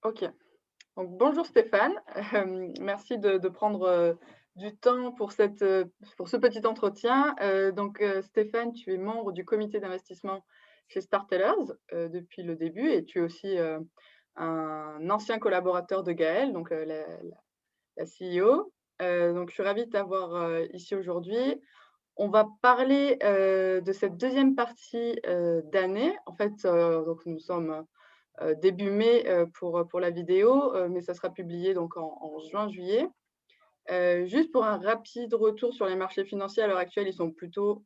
OK. Donc bonjour Stéphane, merci de prendre, du temps pour ce petit entretien. Stéphane, tu es membre du comité d'investissement chez Startellers, depuis le début et tu es aussi, un ancien collaborateur de Gaëlle, donc la CEO. Donc je suis ravie de t'avoir, ici aujourd'hui. On va parler, de cette deuxième partie, d'année. En fait, donc nous sommes, début mai, pour la vidéo, mais ça sera publié donc en juin-juillet. Juste pour un rapide retour sur les marchés financiers, à l'heure actuelle, ils sont plutôt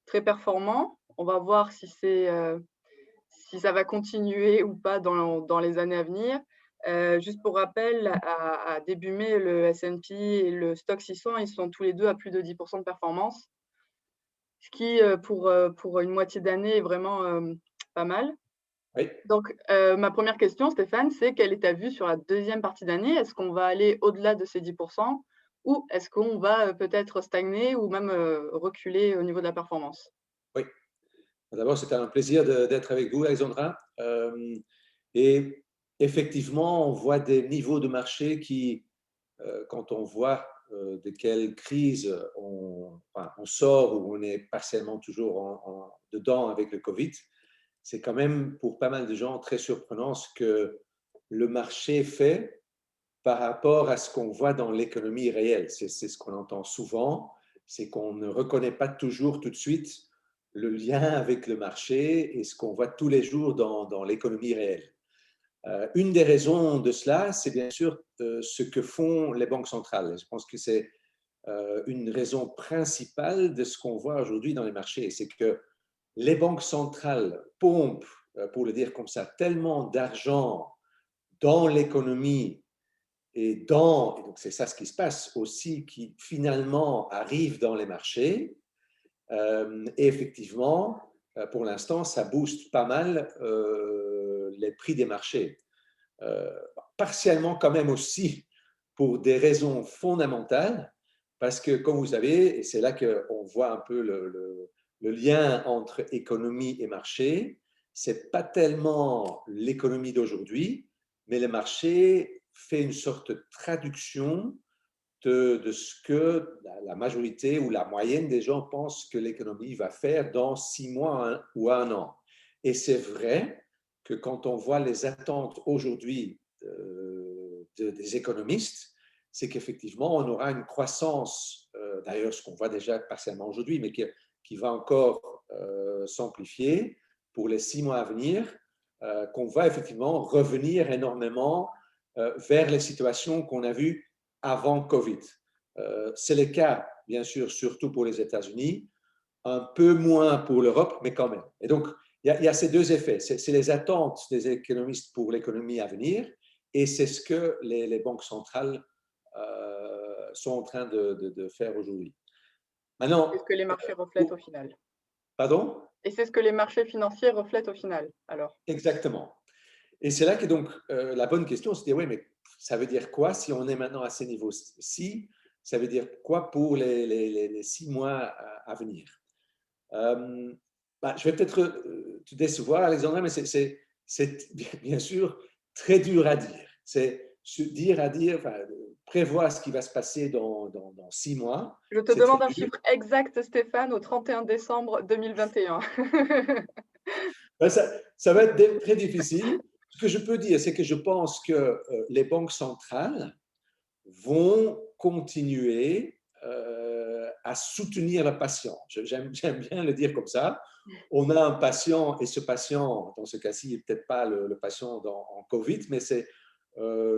très performants. On va voir si ça va continuer ou pas dans les années à venir. Juste pour rappel, à début mai, le S&P et le Stoxx 600, ils sont tous les 2 à plus de 10 de performance, ce qui, pour une moitié d'année est vraiment, pas mal. Oui. Donc, ma première question, Stéphane, c'est quelle est ta vue sur la deuxième partie d'année? Est-ce qu'on va aller au-delà de ces 10 ou est-ce qu'on va, peut-être stagner ou même, reculer au niveau de la performance? Oui. D'abord, c'était un plaisir d'être avec vous, Alexandra. Et effectivement, on voit des niveaux de marché qui, quand on voit de quelle crise on sort ou on est partiellement toujours dedans avec le Covid, c'est quand même pour pas mal de gens très surprenant ce que le marché fait par rapport à ce qu'on voit dans l'économie réelle. C'est ce qu'on entend souvent, c'est qu'on ne reconnaît pas toujours tout de suite le lien avec le marché et ce qu'on voit tous les jours dans l'économie réelle. Une des raisons de cela, c'est bien sûr ce que font les banques centrales. Je pense que c'est une raison principale de ce qu'on voit aujourd'hui dans les marchés. C'est que les banques centrales pompent, pour le dire comme ça, tellement d'argent dans l'économie et donc c'est ça ce qui se passe aussi, qui finalement arrive dans les marchés. Et effectivement, pour l'instant, ça booste pas mal les prix des marchés. Euh, Partiellement quand même aussi pour des raisons fondamentales, parce que comme vous savez, et c'est là qu'on voit un peu le lien entre économie et marché, c'est pas tellement l'économie d'aujourd'hui, mais le marché fait une sorte de traduction de ce que la majorité ou la moyenne des gens pensent que l'économie va faire dans 6 mois ou un an. Et c'est vrai que quand on voit les attentes aujourd'hui des économistes, c'est qu'effectivement, on aura une croissance, d'ailleurs ce qu'on voit déjà partiellement aujourd'hui, mais qui va encore s'amplifier pour les 6 mois à venir, qu'on va effectivement revenir énormément vers les situations qu'on a vues avant Covid. C'est le cas, bien sûr, surtout pour les États-Unis, un peu moins pour l'Europe, mais quand même. Et donc, il y a ces deux effets. C'est les attentes des économistes pour l'économie à venir et c'est ce que les banques centrales sont en train de faire aujourd'hui. C'est ce Maintenant, que les marchés reflètent au final. pardon? Et c'est ce que les marchés financiers reflètent au final, alors? Exactement. Et c'est là que donc la bonne question, c'est de dire, oui, mais ça veut dire quoi si on est maintenant à ces niveaux-ci? Ça veut dire quoi pour les 6 mois à venir? Euh, je vais peut-être te décevoir, Alexandra, mais c'est bien sûr très dur à dire. C'est enfin, prévoir ce qui va se passer dans 6 mois, Je te c'est très demande un dur. chiffre exact, Stéphane, au 31 décembre 2021. Ben, ça va être très difficile. Ce que je peux dire, c'est que je pense que les banques centrales vont continuer à soutenir le patient. J'aime bien le dire comme ça. On a un patient, et ce patient, dans ce cas-ci, n'est peut-être pas le patient en COVID, mais c'est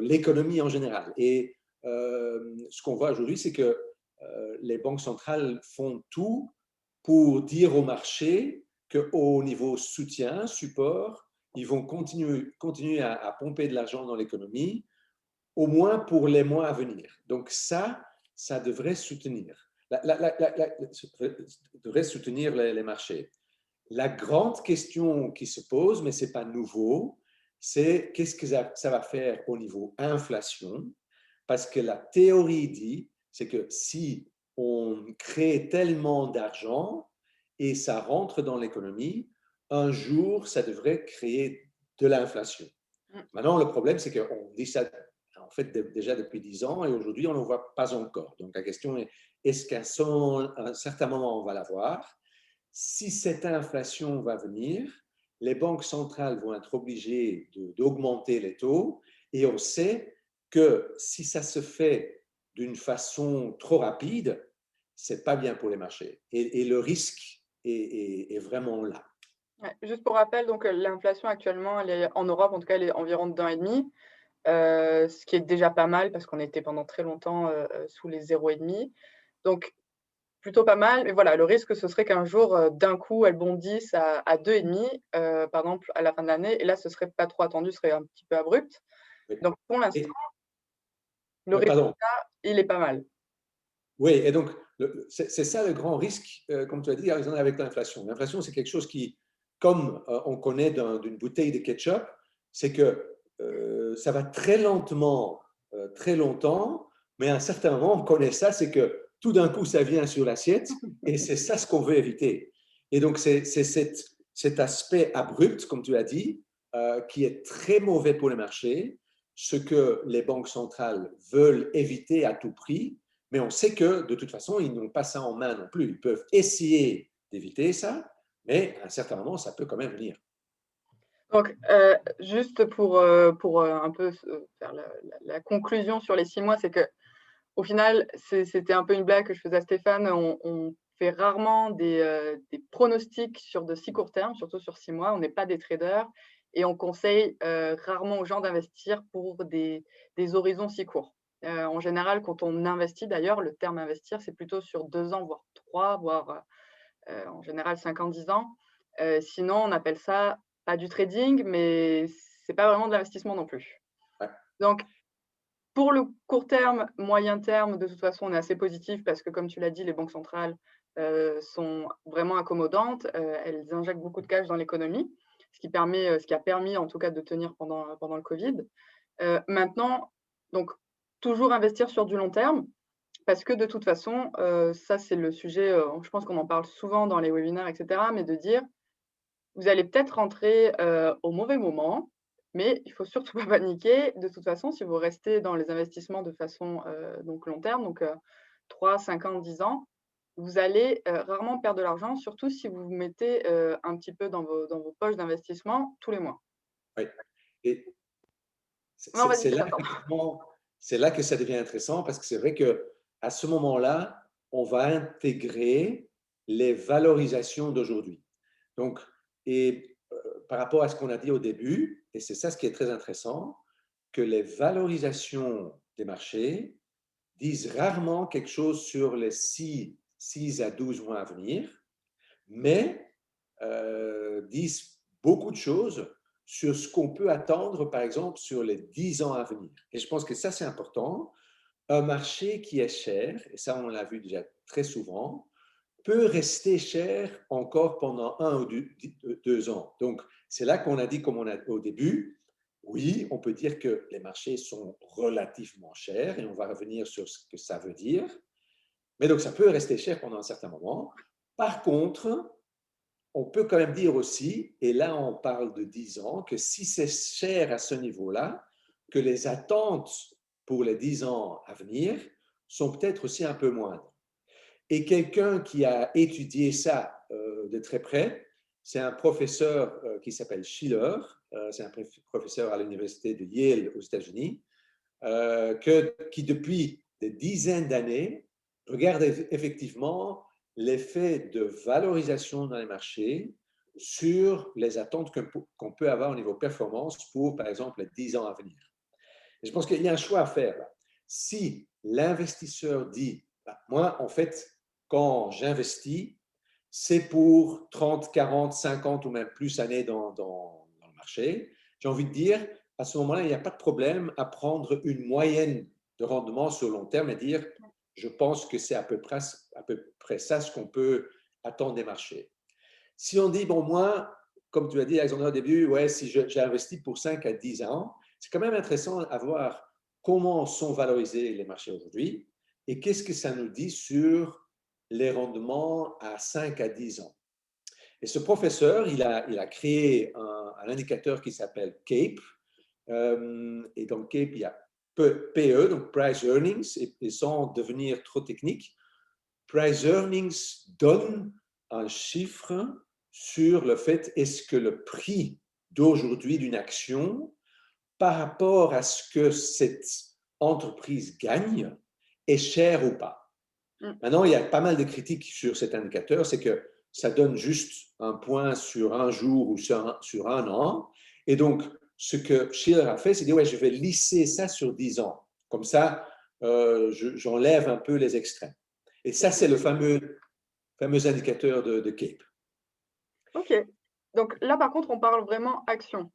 l'économie en général. Et ce qu'on voit aujourd'hui, c'est que les banques centrales font tout pour dire au marché qu'au niveau soutien, support, ils vont continuer à pomper de l'argent dans l'économie au moins pour les mois à venir. Donc ça devrait soutenir, devrait soutenir les marchés. La grande question qui se pose, mais ce n'est pas nouveau, c'est qu'est-ce que ça va faire au niveau inflation? Parce que la théorie dit, c'est que si on crée tellement d'argent et ça rentre dans l'économie, un jour, ça devrait créer de l'inflation. Mm. Maintenant, le problème, c'est qu'on dit ça en fait déjà depuis 10 ans et aujourd'hui, on ne le voit pas encore. Donc, la question est, est-ce qu'à un certain moment, on va l'avoir? Si cette inflation va venir, les banques centrales vont être obligées d'augmenter les taux et on sait que si ça se fait d'une façon trop rapide, ce n'est pas bien pour les marchés. Et le risque est vraiment là. Ouais, juste pour rappel, donc l'inflation actuellement, elle est en Europe, en tout cas, elle est environ de 1,5, ce qui est déjà pas mal parce qu'on était pendant très longtemps sous les 0,5. Donc, plutôt pas mal. Mais voilà, le risque, ce serait qu'un jour, d'un coup, elle bondisse à 2,5, par exemple, à la fin de l'année. Et là, ce serait pas trop attendu, ce serait un petit peu abrupt. Donc, pour l'instant, Et, le pardon. résultat, il est pas mal. Oui, et donc, c'est ça le grand risque, comme tu as dit, Alexandre, avec l'inflation. L'inflation, c'est quelque chose qui, comme on connaît d'une bouteille de ketchup, c'est que ça va très lentement, très longtemps, mais à un certain moment, on connaît ça, c'est que tout d'un coup, ça vient sur l'assiette, et c'est ça ce qu'on veut éviter. Et donc, c'est cet aspect abrupt, comme tu as dit, qui est très mauvais pour les marchés, ce que les banques centrales veulent éviter à tout prix. Mais on sait que, de toute façon, ils n'ont pas ça en main non plus. Ils peuvent essayer d'éviter ça, mais à un certain moment, ça peut quand même venir. Donc, juste pour un peu faire la conclusion sur les 6 mois, c'est que au final, c'était un peu une blague que je faisais à Stéphane. On fait rarement des pronostics sur de si court terme, surtout sur 6 mois. On n'est pas des traders et on conseille rarement aux gens d'investir pour des horizons si courts. En général, quand on investit, d'ailleurs, le terme investir, c'est plutôt sur 2 ans, voire 3, voire en général 5 ans, 10 ans. Sinon, on appelle ça pas du trading, mais c'est pas vraiment de l'investissement non plus. Ouais. Donc, pour le court terme, moyen terme, de toute façon, on est assez positif parce que, comme tu l'as dit, les banques centrales sont vraiment accommodantes. Elles injectent beaucoup de cash dans l'économie, ce qui a permis, en tout cas, de tenir pendant le Covid. Maintenant, donc, toujours investir sur du long terme parce que, de toute façon, ça, c'est le sujet, je pense qu'on en parle souvent dans les webinaires, et cetera, mais de dire: «Vous allez peut-être rentrer au mauvais moment, mais il faut surtout pas paniquer. De toute façon, si vous restez dans les investissements de façon, donc long terme, donc 3, 5 ans, 10 ans, vous allez, rarement perdre de l'argent, surtout si vous vous mettez, un petit peu dans vos poches d'investissement tous les mois». Oui. Et Non, vas-y, c'est là, Stéphane, pardon. effectivement, c'est là que ça devient intéressant parce que c'est vrai qu'à ce moment-là, on va intégrer les valorisations d'aujourd'hui. Donc, et par rapport à ce qu'on a dit au début, et c'est ça ce qui est très intéressant, que les valorisations des marchés disent rarement quelque chose sur les 6 à 12 mois à venir, mais disent beaucoup de choses sur ce qu'on peut attendre, par exemple, sur les 10 ans à venir. Et je pense que ça, c'est important. Un marché qui est cher, et ça, on l'a vu déjà très souvent, peut rester cher encore pendant 1 ou 2 ans. Donc, c'est là qu'on a dit, comme on a au début, oui, on peut dire que les marchés sont relativement chers et on va revenir sur ce que ça veut dire. Mais donc, ça peut rester cher pendant un certain moment. Par contre, on peut quand même dire aussi, et là on parle de 10 ans, que si c'est cher à ce niveau-là, que les attentes pour les 10 ans à venir sont peut-être aussi un peu moindres. Et quelqu'un qui a étudié ça de très près, c'est un professeur qui s'appelle Schiller, c'est un professeur à l'université de Yale aux États-Unis, qui depuis des dizaines d'années regarde effectivement l'effet de valorisation dans les marchés sur les attentes qu'on peut avoir au niveau performance pour, par exemple, les 10 ans à venir. Et je pense qu'il y a un choix à faire. Là. Si l'investisseur dit, bah, moi, en fait, quand j'investis, c'est pour 30, 40, 50 ou même plus années dans le marché, j'ai envie de dire, à ce moment-là, il n'y a pas de problème à prendre une moyenne de rendement sur le long terme et dire, je pense que c'est à peu près ça ce qu'on peut attendre des marchés. Si on dit, bon, moi, comme tu as dit, Alexandre, au début, ouais, si j'ai investi pour 5 à 10 ans, c'est quand même intéressant à voir comment sont valorisés les marchés aujourd'hui et qu'est-ce que ça nous dit sur les rendements à 5 à 10 ans. Et ce professeur, il a créé un indicateur qui s'appelle CAPE, Et dans CAPE, il y a PE, donc Price Earnings, et sans devenir trop technique, Price Earnings donne un chiffre sur le fait est-ce que le prix d'aujourd'hui d'une action par rapport à ce que cette entreprise gagne est cher ou pas. Maintenant, il y a pas mal de critiques sur cet indicateur, c'est que ça donne juste un point sur un jour ou sur un an. Et donc, ce que Shiller a fait, c'est dire, ouais, je vais lisser ça sur 10 ans. Comme ça, j'enlève un peu les extrêmes. Et ça, c'est le fameux indicateur de CAPE. OK. Donc là, par contre, on parle vraiment action.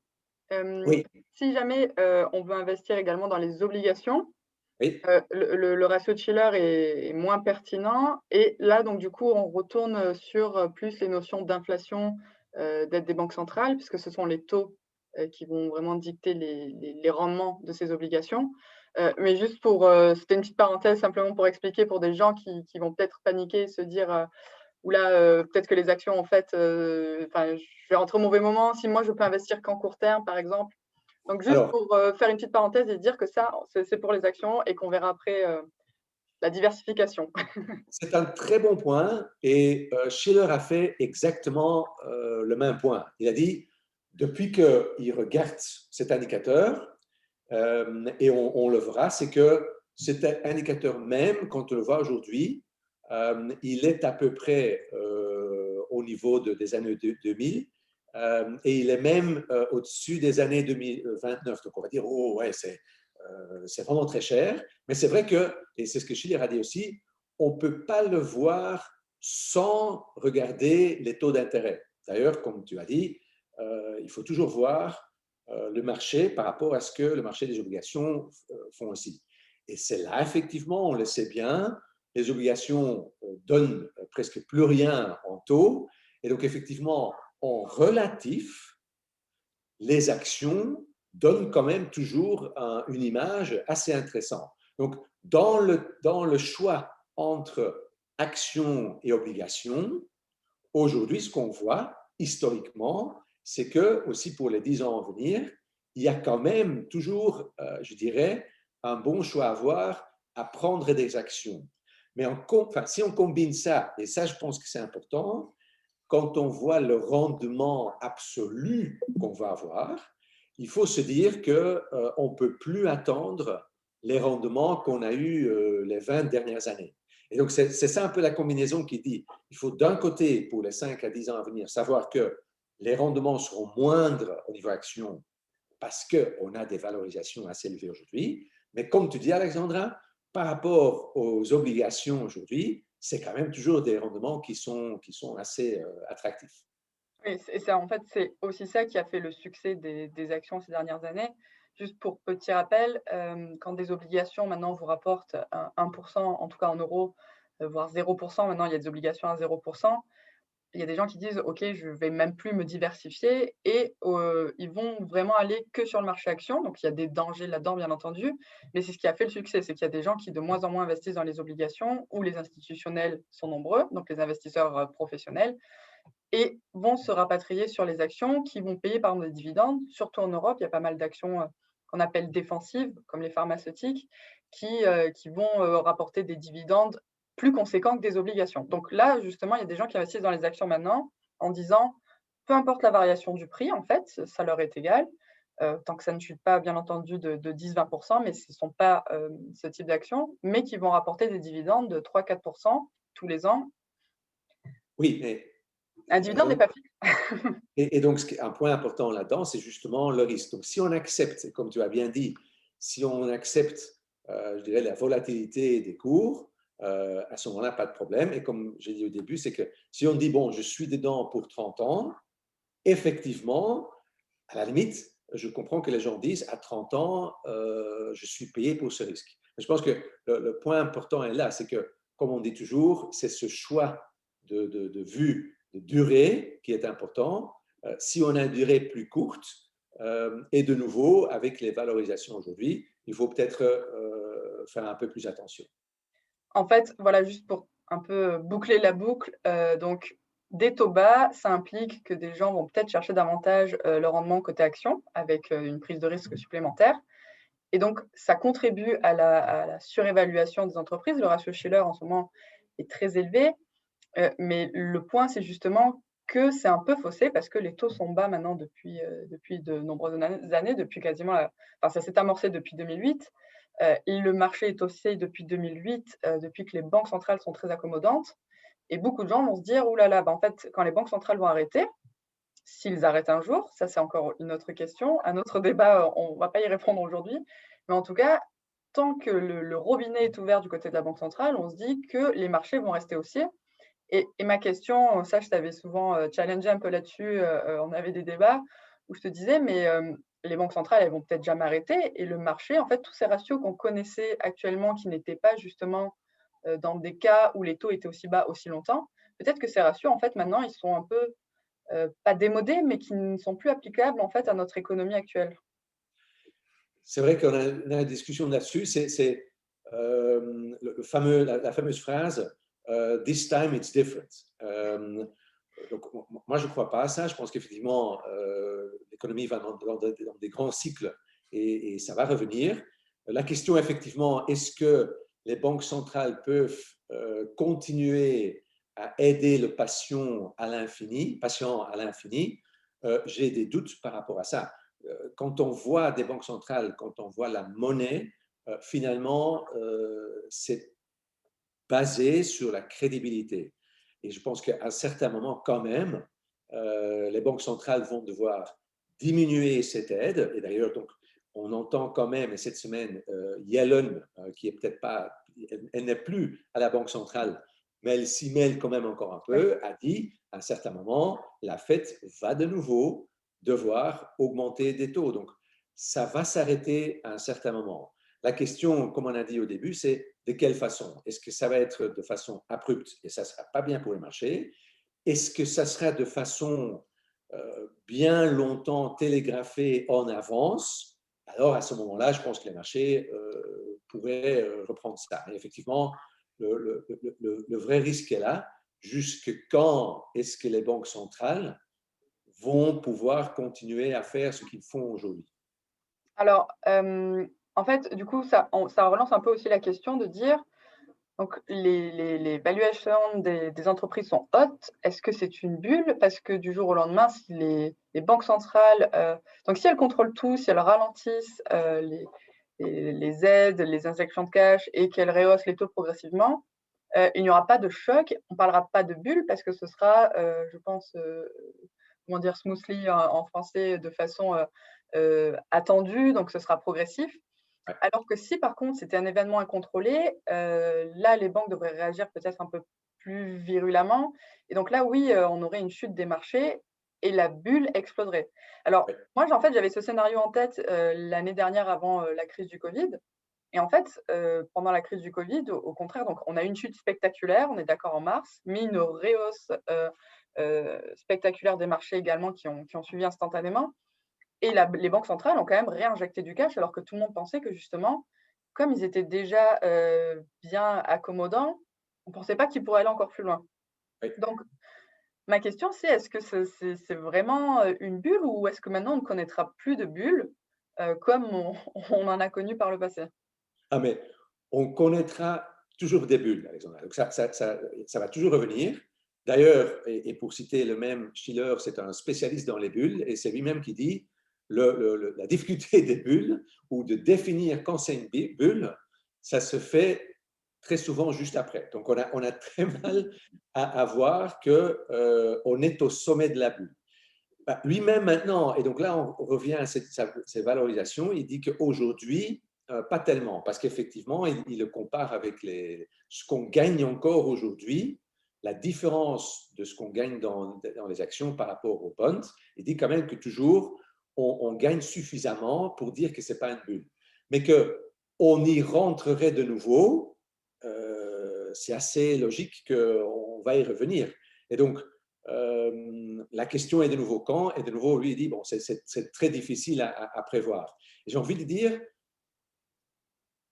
Oui, Si jamais, on veut investir également dans les obligations, oui. le ratio de Shiller est moins pertinent et là, donc du coup, on retourne, sur, plus les notions d'inflation, d'aide des banques centrales puisque ce sont les taux, qui vont vraiment dicter les rendements de ces obligations. Mais juste pour, c'était une petite parenthèse simplement pour expliquer pour des gens qui vont peut-être paniquer et se dire, «Ouh là, peut-être que les actions en fait, enfin, je vais rentrer au mauvais moment, si moi je peux investir qu'en court terme», par exemple. Donc juste Alors, pour, faire une petite parenthèse et dire que ça, c'est pour les actions et qu'on verra après, la diversification. c'est un très bon point et Schiller a fait exactement le même point. Il a dit, depuis qu'il regarde cet indicateur, et on le verra, c'est que cet indicateur même, quand on le voit aujourd'hui, il est à peu près au niveau des années 2000 et il est même au-dessus des années 2029. Donc on va dire, oh ouais, c'est vraiment très cher. Mais c'est vrai que, et c'est ce que Schiller a dit aussi, on ne peut pas le voir sans regarder les taux d'intérêt. D'ailleurs, comme tu as dit, il faut toujours voir le marché par rapport à ce que le marché des obligations font aussi. Et c'est là, effectivement, on le sait bien, les obligations donnent presque plus rien en taux. Et donc, effectivement, en relatif, les actions donnent quand même toujours une image assez intéressante. Donc, dans le choix entre actions et obligations, aujourd'hui, ce qu'on voit historiquement, c'est que, aussi pour les 10 ans à venir, il y a quand même toujours, je dirais, un bon choix à avoir à prendre des actions. Mais si on combine ça, et ça, je pense que c'est important, quand on voit le rendement absolu qu'on va avoir, il faut se dire qu'on ne peut plus attendre les rendements qu'on a eus les 20 dernières années. Et donc, c'est ça un peu la combinaison qui dit, il faut d'un côté, pour les 5 à 10 ans à venir, savoir que les rendements seront moindres au niveau action parce qu'on a des valorisations assez élevées aujourd'hui. Mais comme tu dis, Alexandra, par rapport aux obligations aujourd'hui, c'est quand même toujours des rendements qui sont assez attractifs. Oui, et ça, en fait, c'est aussi ça qui a fait le succès des actions ces dernières années. Juste pour petit rappel, quand des obligations maintenant vous rapportent un 1 en tout cas en euros, voire 0 maintenant, il y a des obligations à 0. Il y a des gens qui disent: «OK, je vais même plus me diversifier» et ils vont vraiment aller que sur le marché action. Donc il y a des dangers là-dedans, bien entendu, mais c'est ce qui a fait le succès. C'est qu'il y a des gens qui de moins en moins investissent dans les obligations où les institutionnels sont nombreux, donc les investisseurs, professionnels et vont se rapatrier sur les actions qui vont payer par exemple des dividendes. Surtout en Europe, il y a pas mal d'actions, qu'on appelle défensives, comme les pharmaceutiques, qui vont, rapporter des dividendes plus conséquents que des obligations. Donc là, justement, il y a des gens qui investissent dans les actions maintenant en disant: «Peu importe la variation du prix, en fait, ça leur est égal, tant que ça ne chute pas bien entendu de 10-20 mais ce ne sont pas, ce type d'actions, mais qui vont rapporter des dividendes de 3-4 tous les ans». Oui, mais Un dividende n'est pas fixe. et donc, un point important là-dedans, c'est justement le risque. Donc, si on accepte, comme tu as bien dit, si on accepte, je dirais, la volatilité des cours, à ce moment-là, pas de problème. Et comme j'ai dit au début, c'est que si on dit, bon, je suis dedans pour 30 ans, effectivement, à la limite, je comprends que les gens disent, à 30 ans, je suis payé pour ce risque. Mais je pense que le point important est là, c'est que, comme on dit toujours, c'est ce choix de vue, de durée qui est important. Si on a une durée plus courte, et de nouveau, avec les valorisations aujourd'hui, il faut peut-être faire un peu plus attention. En fait, voilà, juste pour un peu boucler la boucle, donc des taux bas, ça implique que des gens vont peut-être chercher davantage le rendement côté action avec une prise de risque supplémentaire. Et donc, ça contribue à la surévaluation des entreprises. Le ratio Shiller en ce moment est très élevé. Mais le point, c'est justement que c'est un peu faussé parce que les taux sont bas maintenant depuis de nombreuses années, depuis quasiment enfin, ça s'est amorcé depuis 2008. Et le marché est haussier depuis 2008, depuis que les banques centrales sont très accommodantes. Et beaucoup de gens vont se dire: «Ouh là là, bah, en fait, quand les banques centrales vont arrêter, s'ils arrêtent un jour», ça c'est encore une autre question, un autre débat, on ne va pas y répondre aujourd'hui. Mais en tout cas, tant que le robinet est ouvert du côté de la banque centrale, on se dit que les marchés vont rester haussiers. Et ma question, ça je t'avais souvent, challengé un peu là-dessus, on avait des débats où je te disais: «Mais, les banques centrales, elles vont peut-être jamais arrêter et le marché, en fait, tous ces ratios qu'on connaissait actuellement qui n'étaient pas justement, dans des cas où les taux étaient aussi bas aussi longtemps, peut-être que ces ratios, en fait, maintenant, ils sont un peu, pas démodés, mais qui ne sont plus applicables, en fait, à notre économie actuelle». C'est vrai qu'on a une discussion là-dessus. C'est la fameuse phrase This time it's different. Donc, moi, je ne crois pas à ça. Je pense qu'effectivement, l'économie va dans des grands cycles et ça va revenir. La question, effectivement, est-ce que les banques centrales peuvent continuer à aider le patient à l'infini? J'ai des doutes par rapport à ça. Quand on voit des banques centrales, quand on voit la monnaie, finalement, c'est basé sur la crédibilité. Et je pense qu'à un certain moment, quand même, les banques centrales vont devoir diminuer cette aide. Et d'ailleurs, donc, on entend quand même, et cette semaine, Yellen, qui est peut-être pas, elle n'est plus à la Banque centrale, mais elle s'y mêle quand même encore un Oui. peu, a dit à un certain moment, la Fed va de nouveau devoir augmenter des taux. Donc, ça va s'arrêter à un certain moment. La question, comme on a dit au début, c'est de quelle façon? Est-ce que ça va être de façon abrupte et ça ne sera pas bien pour le marché? Est-ce que ça sera de façon bien longtemps télégraphée en avance? Alors à ce moment-là, je pense que les marchés pourraient reprendre ça. Mais effectivement, le vrai risque est là. Jusque quand est-ce que les banques centrales vont pouvoir continuer à faire ce qu'ils font aujourd'hui? Alors, en fait, du coup, ça relance un peu aussi la question de dire, donc les valuations des entreprises sont hautes. Est-ce que c'est une bulle? Parce que du jour au lendemain, si les banques centrales, donc si elles contrôlent tout, si elles ralentissent, les aides, les injections de cash et qu'elles rehaussent les taux progressivement, il n'y aura pas de choc. On ne parlera pas de bulle parce que ce sera, je pense, comment dire? Smoothly en français, de façon, attendue, donc ce sera progressif. Ouais. Alors que si par contre c'était un événement incontrôlé, là les banques devraient réagir peut-être un peu plus virulemment et donc là oui, on aurait une chute des marchés et la bulle exploserait. Alors Ouais. moi en fait j'avais ce scénario en tête, l'année dernière avant, la crise du covid et en fait, pendant la crise du covid, au contraire donc on a eu une chute spectaculaire, on est d'accord en mars, mais une rehausse, spectaculaire des marchés également qui ont suivi instantanément. Et les banques centrales ont quand même réinjecté du cash alors que tout le monde pensait que justement, comme ils étaient déjà, bien accommodants, on ne pensait pas qu'ils pourraient aller encore plus loin. Ouais. Donc ma question c'est, est-ce que c'est vraiment, une bulle ou est-ce que maintenant on ne connaîtra plus de bulles, comme on on en a connu par le passé? Ah, mais on connaîtra toujours des bulles, Alexandra. Donc ça va toujours revenir. D'ailleurs, et pour citer le même Schiller, c'est un spécialiste dans les bulles, et c'est lui-même qui dit la difficulté des bulles, ou de définir quand c'est une bulle, ça se fait très souvent juste après. Donc on a très mal à voir qu'on est au sommet de la bulle. Bah, lui-même maintenant, et donc là on revient à ces valorisations, il dit qu'aujourd'hui, pas tellement, parce qu'effectivement, il le compare avec ce qu'on gagne encore aujourd'hui, la différence de ce qu'on gagne dans les actions par rapport aux bonds. Il dit quand même que toujours, on gagne suffisamment pour dire que ce n'est pas une bulle. Mais qu'on y rentrerait de nouveau, c'est assez logique qu'on va y revenir. Et donc, la question est de nouveau quand, et de nouveau, lui, il dit, bon, c'est très difficile à prévoir. J'ai envie de dire,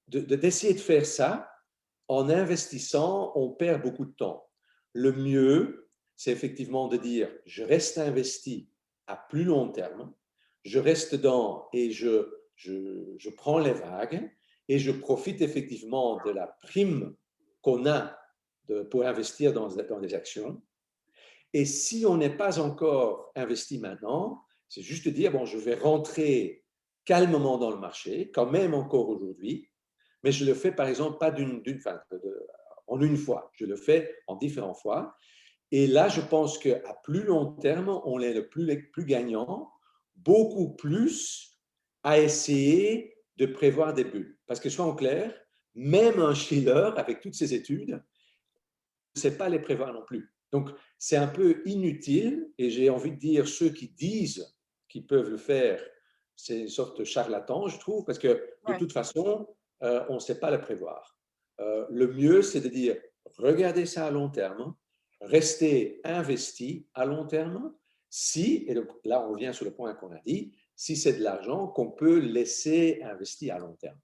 d'essayer de faire ça, en investissant, on perd beaucoup de temps. Le mieux, c'est effectivement de dire, je reste investi à plus long terme, je reste dedans et je prends les vagues et je profite effectivement de la prime qu'on a pour investir dans des actions. Et si on n'est pas encore investi maintenant, c'est juste de dire, bon, je vais rentrer calmement dans le marché, quand même encore aujourd'hui, mais je le fais par exemple pas en une fois, je le fais en différentes fois. Et là, je pense qu'à plus long terme, on est le plus gagnant, beaucoup plus à essayer de prévoir des bulles. Parce que soyons clairs, même un Schiller, avec toutes ses études, ne sait pas les prévoir non plus. Donc, c'est un peu inutile et j'ai envie de dire, ceux qui disent qu'ils peuvent le faire, c'est une sorte de charlatan, je trouve, parce que de Ouais. toute façon, on ne sait pas le prévoir. Le mieux, c'est de dire, regardez ça à long terme, restez investi à long terme, si, et donc là on revient sur le point qu'on a dit, si c'est de l'argent qu'on peut laisser investir à long terme.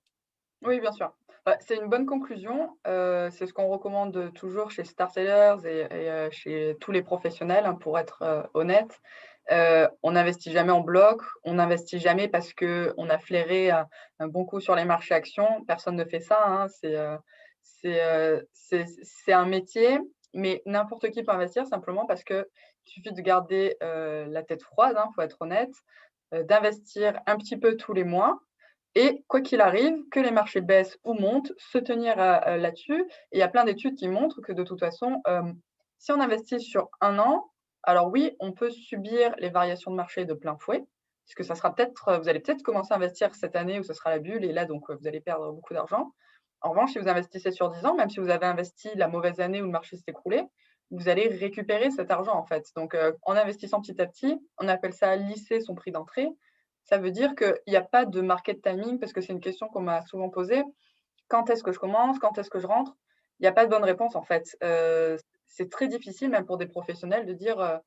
Oui, bien sûr. Bah, c'est une bonne conclusion. C'est ce qu'on recommande toujours chez Star Sellers et chez tous les professionnels, hein, pour être, honnête. On n'investit jamais en bloc, on n'investit jamais parce qu'on a flairé un bon coup sur les marchés actions. Personne ne fait ça, hein. C'est un métier, mais n'importe qui peut investir simplement parce qu'il suffit de garder, la tête froide, hein, faut être honnête, d'investir un petit peu tous les mois et quoi qu'il arrive, que les marchés baissent ou montent, se tenir là-dessus. Et il y a plein d'études qui montrent que de toute façon, si on investit sur un an, alors oui, on peut subir les variations de marché de plein fouet, puisque ça sera peut-être, vous allez peut-être commencer à investir cette année où ce sera la bulle et là donc, vous allez perdre beaucoup d'argent. En revanche, si vous investissez sur 10 ans, même si vous avez investi la mauvaise année où le marché s'est écroulé, vous allez récupérer cet argent en fait. Donc, en investissant petit à petit, on appelle ça lisser son prix d'entrée. Ça veut dire qu'il n'y a pas de market timing parce que c'est une question qu'on m'a souvent posée. Quand est-ce que je commence? Quand est-ce que je rentre? Il n'y a pas de bonne réponse en fait. C'est très difficile même pour des professionnels de dire,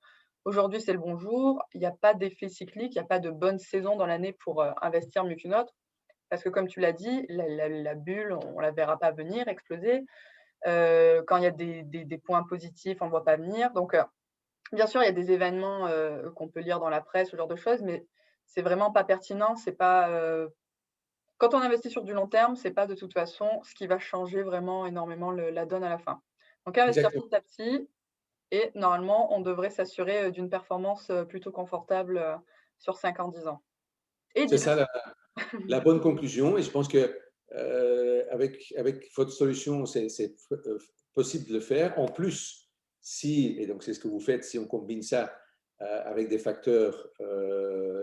aujourd'hui c'est le bon jour. Il n'y a pas d'effet cyclique, il n'y a pas de bonne saison dans l'année pour, investir mieux qu'une autre. Parce que comme tu l'as dit, la bulle, on ne la verra pas venir, exploser. Quand il y a des points positifs, on ne le voit pas venir. Donc, bien sûr, il y a des événements, qu'on peut lire dans la presse, ce genre de choses, mais c'est vraiment pas pertinent. C'est pas, quand on investit sur du long terme, c'est pas de toute façon ce qui va changer vraiment énormément la donne à la fin. Donc investir Exactement. petit à petit et normalement, on devrait s'assurer, d'une performance, plutôt confortable, sur 5 ans, 10 ans et C'est 10 ça la bonne conclusion. Et je pense que avec votre solution, c'est possible de le faire. En plus, si, et donc c'est ce que vous faites, si on combine ça avec des facteurs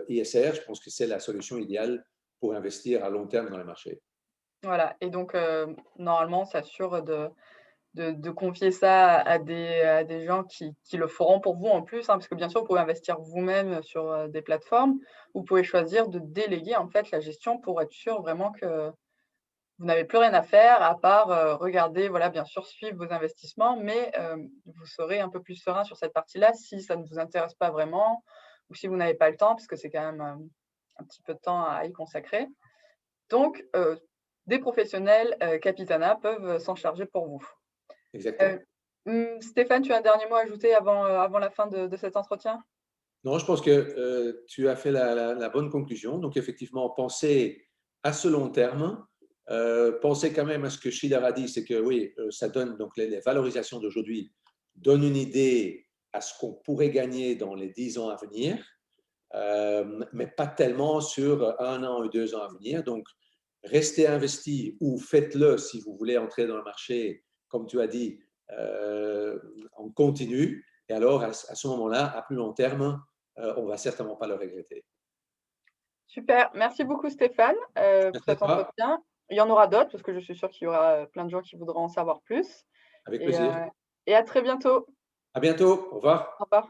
ISR, je pense que c'est la solution idéale pour investir à long terme dans les marchés. Voilà et donc normalement, on s'assure de confier ça à des gens qui le feront pour vous en plus, hein, parce que bien sûr, vous pouvez investir vous-même sur, des plateformes. Vous pouvez choisir de déléguer en fait la gestion pour être sûr vraiment que vous n'avez plus rien à faire à part, regarder, voilà, bien sûr, suivre vos investissements, mais vous serez un peu plus serein sur cette partie-là si ça ne vous intéresse pas vraiment ou si vous n'avez pas le temps, parce que c'est quand même, un petit peu de temps à y consacrer. Donc des professionnels, Capitana peuvent, s'en charger pour vous. Exactement. Heu, Stéphane, tu as un dernier mot à ajouter avant la fin de cet entretien? Non, je pense que tu as fait la bonne conclusion. Donc, effectivement, penser à ce long terme, penser quand même à ce que Schiller a dit, c'est que oui, ça donne donc les valorisations d'aujourd'hui donnent une idée à ce qu'on pourrait gagner dans les 10 ans à venir, mais pas tellement sur un an ou 2 ans à venir. Donc, restez investi ou faites-le si vous voulez entrer dans le marché, comme tu as dit, en continu. Et alors, à ce moment-là, à plus long terme, on ne va certainement pas le regretter. Super, merci beaucoup Stéphane, pour Merci à cet toi, entretien. Il y en aura d'autres parce que je suis sûre qu'il y aura, plein de gens qui voudront en savoir plus avec et plaisir. heu et à très bientôt. À bientôt, au revoir. Au revoir.